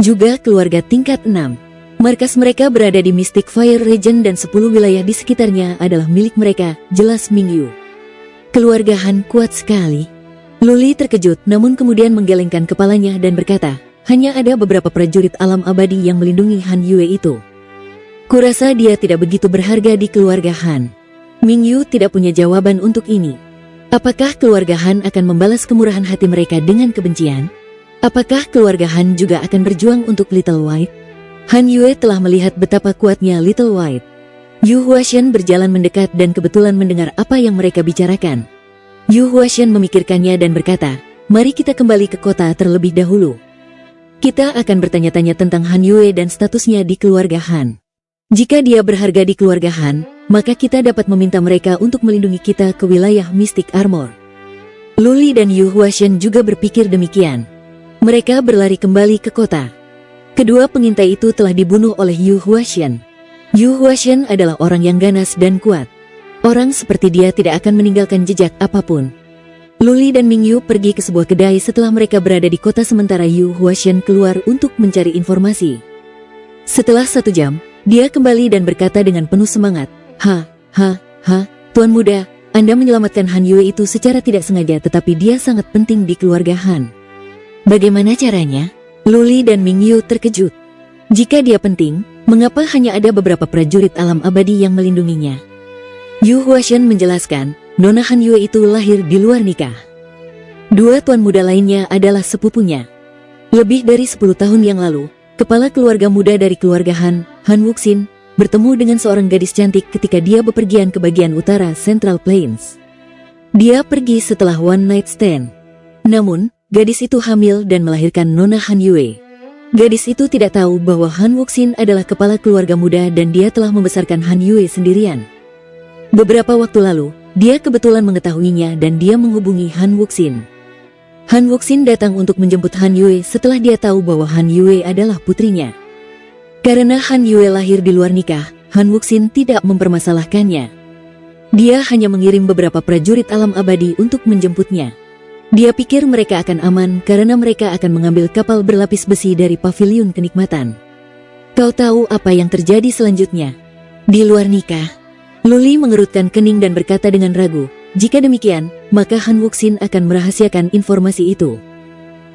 juga keluarga tingkat 6. Markas mereka berada di Mystic Fire Region dan 10 wilayah di sekitarnya adalah milik mereka, jelas Mingyu. Keluarga Han kuat sekali. Luli terkejut namun kemudian menggelengkan kepalanya dan berkata, hanya ada beberapa prajurit alam abadi yang melindungi Han Yue itu. Kurasa dia tidak begitu berharga di keluarga Han. Mingyu tidak punya jawaban untuk ini. Apakah keluarga Han akan membalas kemurahan hati mereka dengan kebencian? Apakah keluarga Han juga akan berjuang untuk Little White? Han Yue telah melihat betapa kuatnya Little White. Yu Huashen berjalan mendekat dan kebetulan mendengar apa yang mereka bicarakan. Yu Huashen memikirkannya dan berkata, mari kita kembali ke kota terlebih dahulu. Kita akan bertanya-tanya tentang Han Yue dan statusnya di keluarga Han. Jika dia berharga di keluarga Han, maka kita dapat meminta mereka untuk melindungi kita ke wilayah Mystic Armor. Luli dan Yu Huashen juga berpikir demikian. Mereka berlari kembali ke kota. Kedua pengintai itu telah dibunuh oleh Yu Huashen. Yu Huashen adalah orang yang ganas dan kuat. Orang seperti dia tidak akan meninggalkan jejak apapun. Luli dan Mingyu pergi ke sebuah kedai setelah mereka berada di kota sementara Yu Huashen keluar untuk mencari informasi. Setelah 1 jam, dia kembali dan berkata dengan penuh semangat, Tuan muda, Anda menyelamatkan Han Yue itu secara tidak sengaja tetapi dia sangat penting di keluarga Han. Bagaimana caranya? Luli dan Mingyu terkejut. Jika dia penting, mengapa hanya ada beberapa prajurit alam abadi yang melindunginya? Yu Huashen menjelaskan, Nona Han Yue itu lahir di luar nikah. 2 tuan muda lainnya adalah sepupunya. Lebih dari 10 tahun yang lalu, kepala keluarga muda dari keluarga Han, Han Wuxin, bertemu dengan seorang gadis cantik ketika dia bepergian ke bagian utara Central Plains. Dia pergi setelah one night stand. Namun, gadis itu hamil dan melahirkan Nona Han Yue. Gadis itu tidak tahu bahwa Han Wuxin adalah kepala keluarga muda dan dia telah membesarkan Han Yue sendirian. Beberapa waktu lalu, dia kebetulan mengetahuinya dan dia menghubungi Han Wuxin. Han Wuxin datang untuk menjemput Han Yue setelah dia tahu bahwa Han Yue adalah putrinya. Karena Han Yue lahir di luar nikah, Han Wuxin tidak mempermasalahkannya. Dia hanya mengirim beberapa prajurit alam abadi untuk menjemputnya. Dia pikir mereka akan aman karena mereka akan mengambil kapal berlapis besi dari paviliun kenikmatan. Kau tahu apa yang terjadi selanjutnya? Di luar nikah, Luli mengerutkan kening dan berkata dengan ragu, jika demikian, maka Han Wuxin akan merahasiakan informasi itu.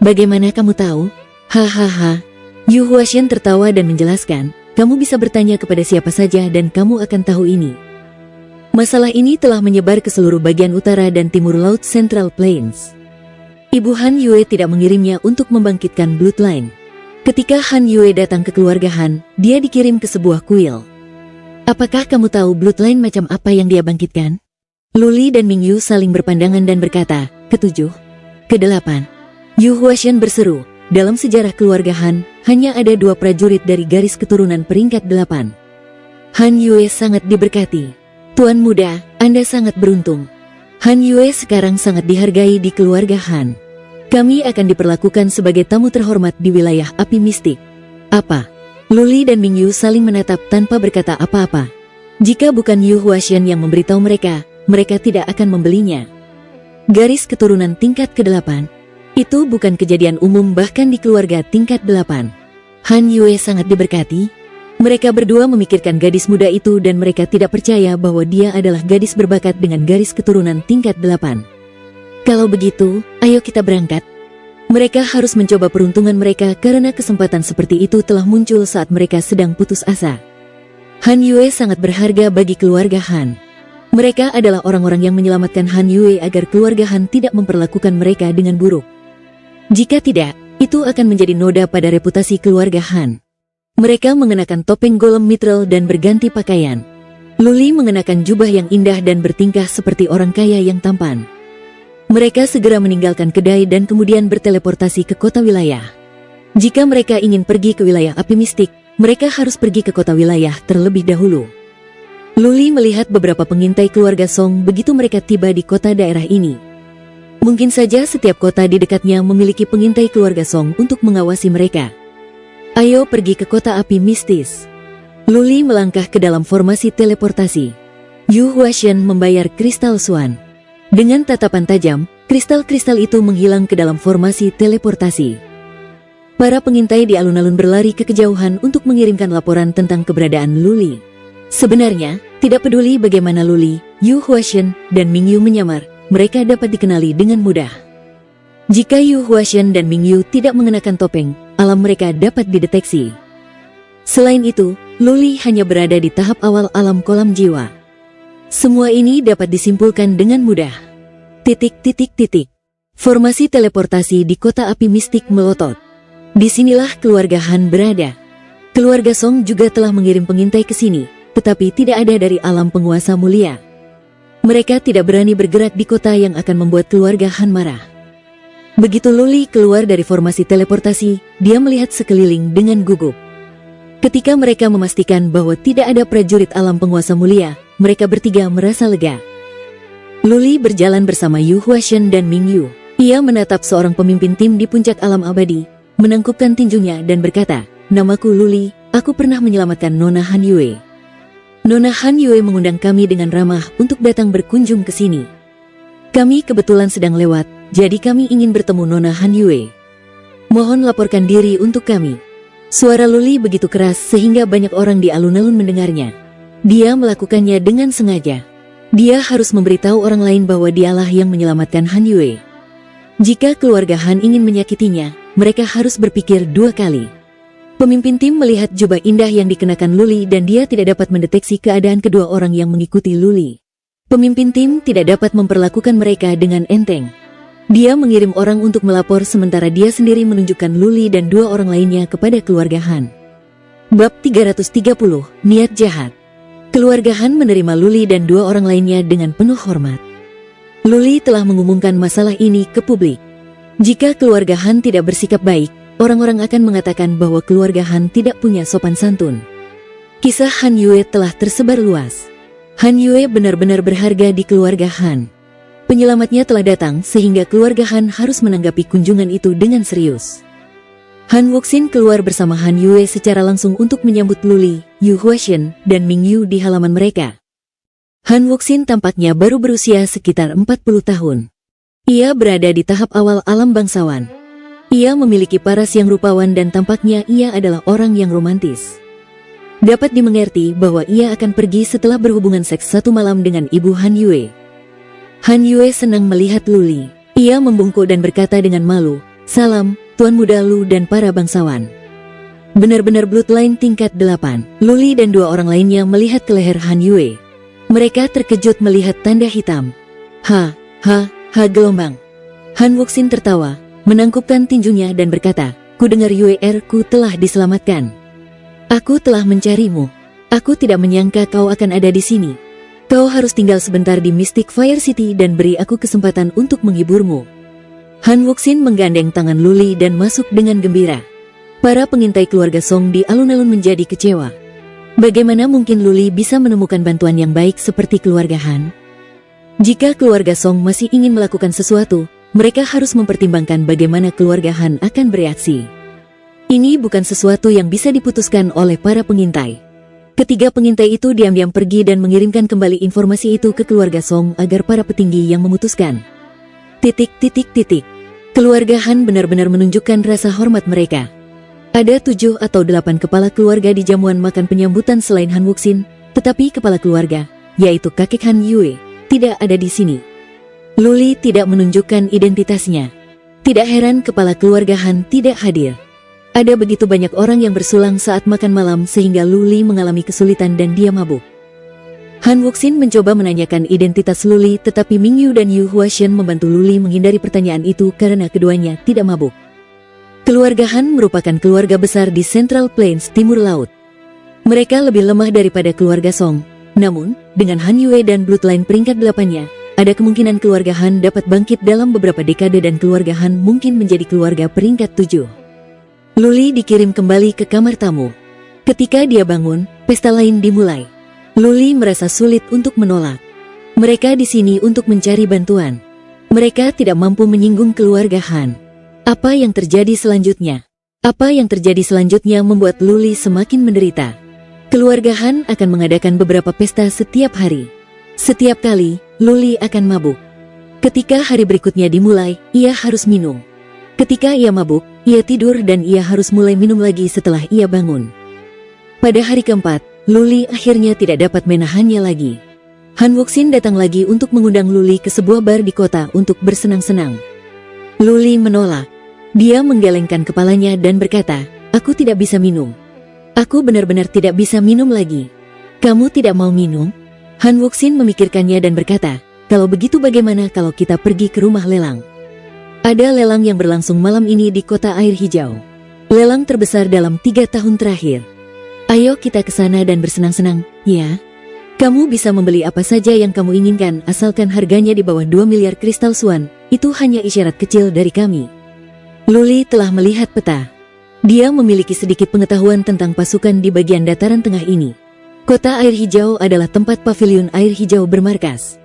Bagaimana kamu tahu? Hahaha. Yu Huashen tertawa dan menjelaskan, kamu bisa bertanya kepada siapa saja dan kamu akan tahu ini. Masalah ini telah menyebar ke seluruh bagian utara dan timur laut Central Plains. Ibu Han Yue tidak mengirimnya untuk membangkitkan Bloodline. Ketika Han Yue datang ke keluarga Han, dia dikirim ke sebuah kuil. Apakah kamu tahu Bloodline macam apa yang dia bangkitkan? Luli dan Mingyu saling berpandangan dan berkata, ke-7, ke-8. Yu Huashen berseru, dalam sejarah keluarga Han, hanya ada 2 prajurit dari garis keturunan peringkat 8. Han Yue sangat diberkati. Tuan muda, Anda sangat beruntung. Han Yue sekarang sangat dihargai di keluarga Han. Kami akan diperlakukan sebagai tamu terhormat di wilayah api mistik. Apa? Luli dan Mingyu saling menatap tanpa berkata apa-apa. Jika bukan Yu Huashen yang memberitahu mereka, mereka tidak akan membelinya. Garis keturunan tingkat ke-8. Itu bukan kejadian umum bahkan di keluarga tingkat 8. Han Yue sangat diberkati. Mereka berdua memikirkan gadis muda itu dan mereka tidak percaya bahwa dia adalah gadis berbakat dengan garis keturunan tingkat 8. Kalau begitu, ayo kita berangkat. Mereka harus mencoba peruntungan mereka karena kesempatan seperti itu telah muncul saat mereka sedang putus asa. Han Yue sangat berharga bagi keluarga Han. Mereka adalah orang-orang yang menyelamatkan Han Yue agar keluarga Han tidak memperlakukan mereka dengan buruk. Jika tidak, itu akan menjadi noda pada reputasi keluarga Han. Mereka mengenakan topeng golem mithril dan berganti pakaian. Luli mengenakan jubah yang indah dan bertingkah seperti orang kaya yang tampan. Mereka segera meninggalkan kedai dan kemudian berteleportasi ke kota wilayah. Jika mereka ingin pergi ke wilayah api mistik, mereka harus pergi ke kota wilayah terlebih dahulu. Luli melihat beberapa pengintai keluarga Song begitu mereka tiba di kota daerah ini. Mungkin saja setiap kota di dekatnya memiliki pengintai keluarga Song untuk mengawasi mereka. Ayo pergi ke kota api mistis. Luli melangkah ke dalam formasi teleportasi. Yu Huashen membayar kristal Swan. Dengan tatapan tajam, kristal-kristal itu menghilang ke dalam formasi teleportasi. Para pengintai di alun-alun berlari ke kejauhan untuk mengirimkan laporan tentang keberadaan Luli. Sebenarnya, tidak peduli bagaimana Luli, Yu Huashen, dan Ming Yu menyamar, mereka dapat dikenali dengan mudah. Jika Yu Huashen dan Ming Yu tidak mengenakan topeng, alam mereka dapat dideteksi. Selain itu, Luli hanya berada di tahap awal alam kolam jiwa. Semua ini dapat disimpulkan dengan mudah. Formasi teleportasi di kota api mistik melotot. Disinilah keluarga Han berada. Keluarga Song juga telah mengirim pengintai ke sini, tetapi tidak ada dari alam penguasa mulia. Mereka tidak berani bergerak di kota yang akan membuat keluarga Han marah. Begitu Luli keluar dari formasi teleportasi, dia melihat sekeliling dengan gugup. Ketika mereka memastikan bahwa tidak ada prajurit alam penguasa mulia, mereka bertiga merasa lega. Luli berjalan bersama Yu Huashen dan Ming Yu. Ia menatap seorang pemimpin tim di puncak alam abadi, menangkupkan tinjunya dan berkata, "Namaku Luli, aku pernah menyelamatkan Nona Han Yue. Nona Han Yue mengundang kami dengan ramah untuk datang berkunjung ke sini. Kami kebetulan sedang lewat, jadi kami ingin bertemu Nona Han Yue. Mohon laporkan diri untuk kami." Suara Luli begitu keras sehingga banyak orang di alun-alun mendengarnya. Dia melakukannya dengan sengaja. Dia harus memberitahu orang lain bahwa dialah yang menyelamatkan Han Yue. Jika keluarga Han ingin menyakitinya, mereka harus berpikir dua kali. Pemimpin tim melihat jubah indah yang dikenakan Luli dan dia tidak dapat mendeteksi keadaan kedua orang yang mengikuti Luli. Pemimpin tim tidak dapat memperlakukan mereka dengan enteng. Dia mengirim orang untuk melapor sementara dia sendiri menunjukkan Luli dan dua orang lainnya kepada keluarga Han. Bab 330, Niat Jahat. Keluarga Han menerima Luli dan dua orang lainnya dengan penuh hormat. Luli telah mengumumkan masalah ini ke publik. Jika keluarga Han tidak bersikap baik, orang-orang akan mengatakan bahwa keluarga Han tidak punya sopan santun. Kisah Han Yue telah tersebar luas. Han Yue benar-benar berharga di keluarga Han. Penyelamatnya telah datang sehingga keluarga Han harus menanggapi kunjungan itu dengan serius. Han Wuxin keluar bersama Han Yue secara langsung untuk menyambut Luli, Yu Huashen, dan Ming Yu di halaman mereka. Han Wuxin tampaknya baru berusia sekitar 40 tahun. Ia berada di tahap awal alam bangsawan. Ia memiliki paras yang rupawan dan tampaknya ia adalah orang yang romantis. Dapat dimengerti bahwa ia akan pergi setelah berhubungan seks satu malam dengan ibu Han Yue. Han Yue senang melihat Luli. Ia membungkuk dan berkata dengan malu, "Salam, Tuan Muda Lu dan para bangsawan." Benar-benar bloodline tingkat 8. Luli dan dua orang lainnya melihat ke leher Han Yue. Mereka terkejut melihat tanda hitam. Ha gelombang. Han Wuxin tertawa, menangkupkan tinjunya dan berkata, "Ku dengar Yue ku telah diselamatkan. Aku telah mencarimu. Aku tidak menyangka kau akan ada di sini. Kau harus tinggal sebentar di Mystic Fire City dan beri aku kesempatan untuk menghiburmu." Han Wuxin menggandeng tangan Luli dan masuk dengan gembira. Para pengintai keluarga Song di alun-alun menjadi kecewa. Bagaimana mungkin Luli bisa menemukan bantuan yang baik seperti keluarga Han? Jika keluarga Song masih ingin melakukan sesuatu, mereka harus mempertimbangkan bagaimana keluarga Han akan bereaksi. Ini bukan sesuatu yang bisa diputuskan oleh para pengintai. Ketiga pengintai itu diam-diam pergi dan mengirimkan kembali informasi itu ke keluarga Song agar para petinggi yang memutuskan. Keluarga Han benar-benar menunjukkan rasa hormat mereka. Ada 7 atau 8 kepala keluarga di jamuan makan penyambutan selain Han Wuxin, tetapi kepala keluarga, yaitu kakek Han Yue, tidak ada di sini. Luli tidak menunjukkan identitasnya. Tidak heran kepala keluarga Han tidak hadir. Ada begitu banyak orang yang bersulang saat makan malam sehingga Luli mengalami kesulitan dan dia mabuk. Han Wuxin mencoba menanyakan identitas Luli, tetapi Ming Yu dan Yu Huashen membantu Luli menghindari pertanyaan itu karena keduanya tidak mabuk. Keluarga Han merupakan keluarga besar di Central Plains Timur Laut. Mereka lebih lemah daripada keluarga Song. Namun, dengan Han Yue dan bloodline peringkat 8-nya, ada kemungkinan keluarga Han dapat bangkit dalam beberapa dekade dan keluarga Han mungkin menjadi keluarga peringkat 7. Luli dikirim kembali ke kamar tamu. Ketika dia bangun, pesta lain dimulai. Luli merasa sulit untuk menolak. Mereka di sini untuk mencari bantuan. Mereka tidak mampu menyinggung keluarga Han. Apa yang terjadi selanjutnya? Apa yang terjadi selanjutnya membuat Luli semakin menderita. Keluarga Han akan mengadakan beberapa pesta setiap hari. Setiap kali, Luli akan mabuk. Ketika hari berikutnya dimulai, ia harus minum. Ketika ia mabuk, ia tidur dan ia harus mulai minum lagi setelah ia bangun. Pada hari keempat, Luli akhirnya tidak dapat menahannya lagi. Han Wuxin datang lagi untuk mengundang Luli ke sebuah bar di kota untuk bersenang-senang. Luli menolak. Dia menggelengkan kepalanya dan berkata, "Aku tidak bisa minum. Aku benar-benar tidak bisa minum lagi." "Kamu tidak mau minum?" Han Wuxin memikirkannya dan berkata, "Kalau begitu bagaimana kalau kita pergi ke rumah lelang? Ada lelang yang berlangsung malam ini di kota air hijau. Lelang terbesar dalam 3 tahun terakhir. Ayo kita ke sana dan bersenang-senang, ya? Kamu bisa membeli apa saja yang kamu inginkan asalkan harganya di bawah 2 miliar kristal Swan. Itu hanya isyarat kecil dari kami." Luli telah melihat peta. Dia memiliki sedikit pengetahuan tentang pasukan di bagian dataran tengah ini. Kota air hijau adalah tempat pavilion air hijau bermarkas.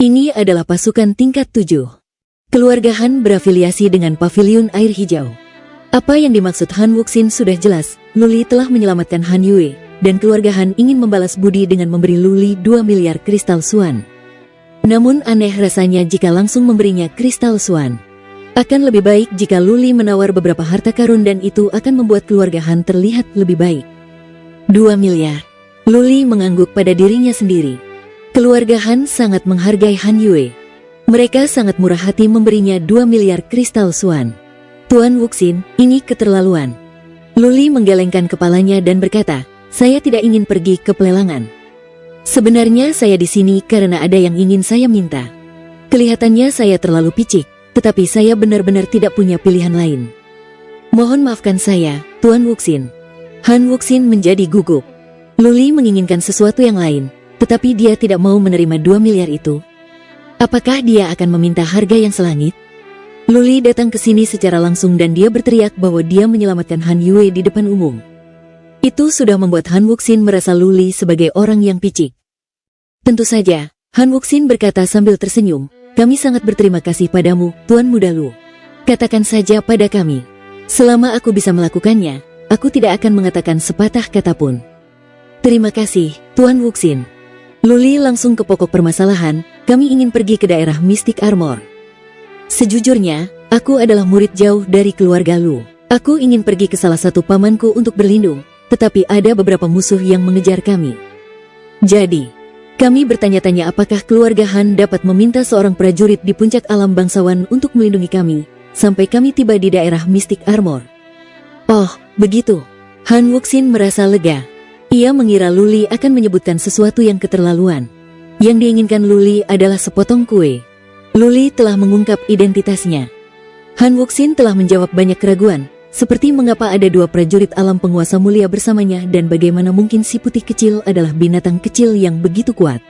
Ini adalah pasukan tingkat 7. Keluarga Han berafiliasi dengan pavilion air hijau. Apa yang dimaksud Han Wuxin sudah jelas. Luli telah menyelamatkan Han Yue, dan keluarga Han ingin membalas budi dengan memberi Luli 2 miliar kristal Swan. Namun aneh rasanya jika langsung memberinya kristal Swan. Akan lebih baik jika Luli menawar beberapa harta karun dan itu akan membuat keluarga Han terlihat lebih baik. 2 miliar. Luli mengangguk pada dirinya sendiri. Keluarga Han sangat menghargai Han Yue. Mereka sangat murah hati memberinya 2 miliar kristal Swan. Tuan Wuxin, ini keterlaluan. Luli menggelengkan kepalanya dan berkata, "Saya tidak ingin pergi ke pelelangan. Sebenarnya saya di sini karena ada yang ingin saya minta. Kelihatannya saya terlalu picik. Tetapi saya benar-benar tidak punya pilihan lain. Mohon maafkan saya, Tuan Wuxin." Han Wuxin menjadi gugup. Luli menginginkan sesuatu yang lain, tetapi dia tidak mau menerima 2 miliar itu. Apakah dia akan meminta harga yang selangit? Luli datang ke sini secara langsung dan dia berteriak bahwa dia menyelamatkan Han Yue di depan umum. Itu sudah membuat Han Wuxin merasa Luli sebagai orang yang picik. Tentu saja, Han Wuxin berkata sambil tersenyum, "Kami sangat berterima kasih padamu, Tuan Muda Lu. Katakan saja pada kami. Selama aku bisa melakukannya, aku tidak akan mengatakan sepatah kata pun." "Terima kasih, Tuan Wuxin." Luli langsung ke pokok permasalahan, "Kami ingin pergi ke daerah Mystic Armor. Sejujurnya, aku adalah murid jauh dari keluarga Lu. Aku ingin pergi ke salah satu pamanku untuk berlindung, tetapi ada beberapa musuh yang mengejar kami. Jadi, kami bertanya-tanya apakah keluarga Han dapat meminta seorang prajurit di puncak alam bangsawan untuk melindungi kami, sampai kami tiba di daerah Mystic Armor." "Oh, begitu." Han Wuxin merasa lega. Ia mengira Luli akan menyebutkan sesuatu yang keterlaluan. Yang diinginkan Luli adalah sepotong kue. Luli telah mengungkap identitasnya. Han Wuxin telah menjawab banyak keraguan, seperti mengapa ada 2 prajurit alam penguasa mulia bersamanya dan bagaimana mungkin si putih kecil adalah binatang kecil yang begitu kuat.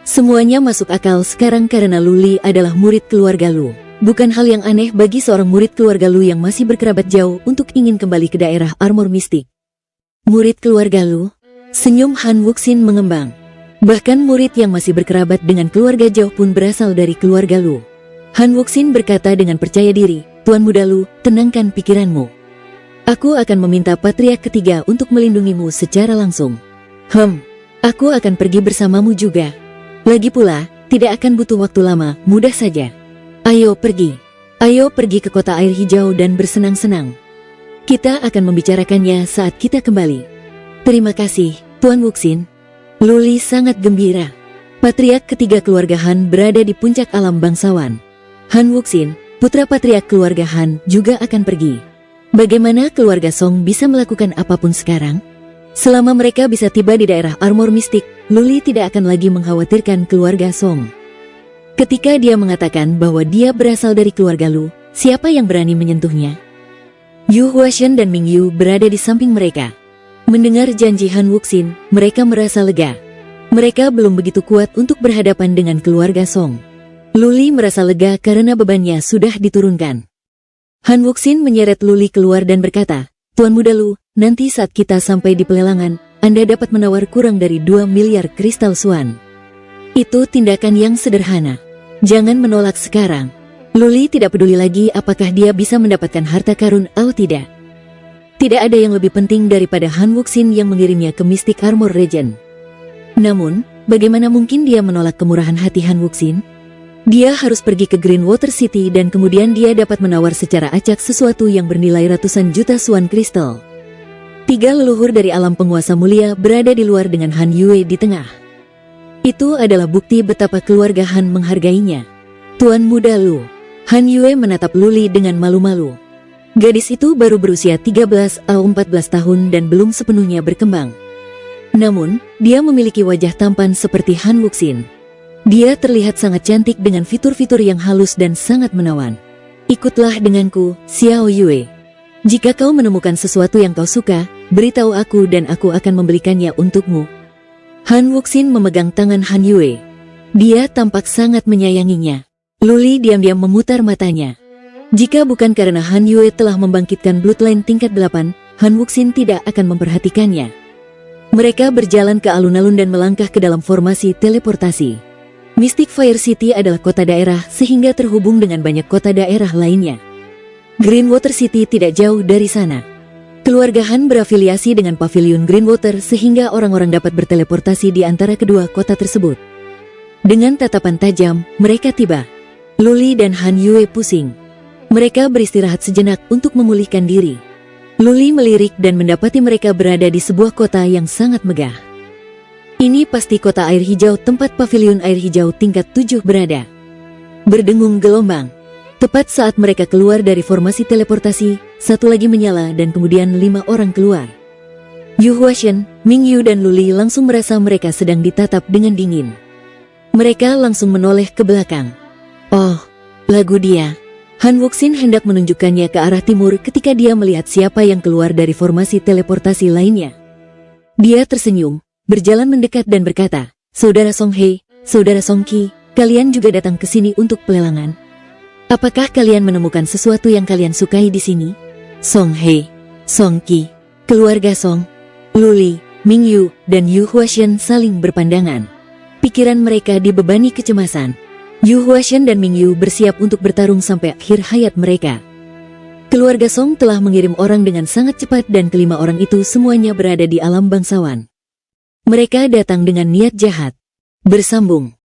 Semuanya masuk akal sekarang karena Luli adalah murid keluarga Lu. Bukan hal yang aneh bagi seorang murid keluarga Lu yang masih berkerabat jauh untuk ingin kembali ke daerah Armor Mistik. "Murid keluarga Lu?" Senyum Han Wuxin mengembang. Bahkan murid yang masih berkerabat dengan keluarga jauh pun berasal dari keluarga Lu. Han Wuxin berkata dengan percaya diri, "Tuan Muda Lu, tenangkan pikiranmu. Aku akan meminta Patriark ketiga untuk melindungimu secara langsung. Aku akan pergi bersamamu juga. Lagi pula, tidak akan butuh waktu lama, mudah saja. Ayo pergi. Ayo pergi ke kota air hijau dan bersenang-senang. Kita akan membicarakannya saat kita kembali." "Terima kasih, Tuan Wuxin." Luli sangat gembira. Patriark ketiga keluarga Han berada di puncak alam bangsawan. Han Wuxin, putra patriark keluarga Han, juga akan pergi. Bagaimana keluarga Song bisa melakukan apapun sekarang? Selama mereka bisa tiba di daerah Armor Mistik, Luli tidak akan lagi mengkhawatirkan keluarga Song. Ketika dia mengatakan bahwa dia berasal dari keluarga Lu, siapa yang berani menyentuhnya? Yu Huashen dan Ming Yu berada di samping mereka. Mendengar janji Han Wuxin, mereka merasa lega. Mereka belum begitu kuat untuk berhadapan dengan keluarga Song. Luli merasa lega karena bebannya sudah diturunkan. Han Wuxin menyeret Luli keluar dan berkata, Tuan Muda Lu, nanti saat kita sampai di pelelangan, Anda dapat menawar kurang dari 2 miliar kristal Swan. Itu tindakan yang sederhana. Jangan menolak sekarang. Luli tidak peduli lagi apakah dia bisa mendapatkan harta karun atau tidak. Tidak ada yang lebih penting daripada Han Wuxin yang mengirimnya ke Mystic Armor Region. Namun, bagaimana mungkin dia menolak kemurahan hati Han Wuxin? Dia harus pergi ke Green Water City dan kemudian dia dapat menawar secara acak sesuatu yang bernilai ratusan juta Swan Crystal. 3 leluhur dari alam penguasa mulia berada di luar dengan Han Yue di tengah. Itu adalah bukti betapa keluarga Han menghargainya. Tuan Muda Lu. Han Yue menatap Luli dengan malu-malu. Gadis itu baru berusia 13 atau 14 tahun dan belum sepenuhnya berkembang. Namun, dia memiliki wajah tampan seperti Han Wuxin. Dia terlihat sangat cantik dengan fitur-fitur yang halus dan sangat menawan. Ikutlah denganku, Xiao Yue. Jika kau menemukan sesuatu yang kau suka, beritahu aku dan aku akan membelikannya untukmu. Han Wuxin memegang tangan Han Yue. Dia tampak sangat menyayanginya. Luli diam-diam memutar matanya. Jika bukan karena Han Yue telah membangkitkan Bloodline tingkat 8, Han Wuxin tidak akan memperhatikannya. Mereka berjalan ke alun-alun dan melangkah ke dalam formasi teleportasi. Mystic Fire City adalah kota daerah sehingga terhubung dengan banyak kota daerah lainnya. Green Water City tidak jauh dari sana. Keluarga Han berafiliasi dengan Pavilion Greenwater sehingga orang-orang dapat berteleportasi di antara kedua kota tersebut. Dengan tatapan tajam, mereka tiba. Luli dan Han Yue pusing. Mereka beristirahat sejenak untuk memulihkan diri. Luli melirik dan mendapati mereka berada di sebuah kota yang sangat megah. Ini pasti kota air hijau tempat pavilion air hijau tingkat 7 berada. Berdengung gelombang. Tepat saat mereka keluar dari formasi teleportasi, satu lagi menyala dan kemudian 5 orang keluar. Yu Huashen, Ming Yu dan Luli langsung merasa mereka sedang ditatap dengan dingin. Mereka langsung menoleh ke belakang. Oh, lagu dia. Han Wuxin hendak menunjukkannya ke arah timur ketika dia melihat siapa yang keluar dari formasi teleportasi lainnya. Dia tersenyum, berjalan mendekat dan berkata, Saudara Song Hei, Saudara Song Qi, kalian juga datang ke sini untuk pelelangan. Apakah kalian menemukan sesuatu yang kalian sukai di sini? Song Hei, Song Qi, keluarga Song, Luli, Ming Yu, dan Yu Huashen saling berpandangan. Pikiran mereka dibebani kecemasan. Yu Huashen dan Ming Yu bersiap untuk bertarung sampai akhir hayat mereka. Keluarga Song telah mengirim orang dengan sangat cepat dan kelima orang itu semuanya berada di alam bangsawan. Mereka datang dengan niat jahat. Bersambung.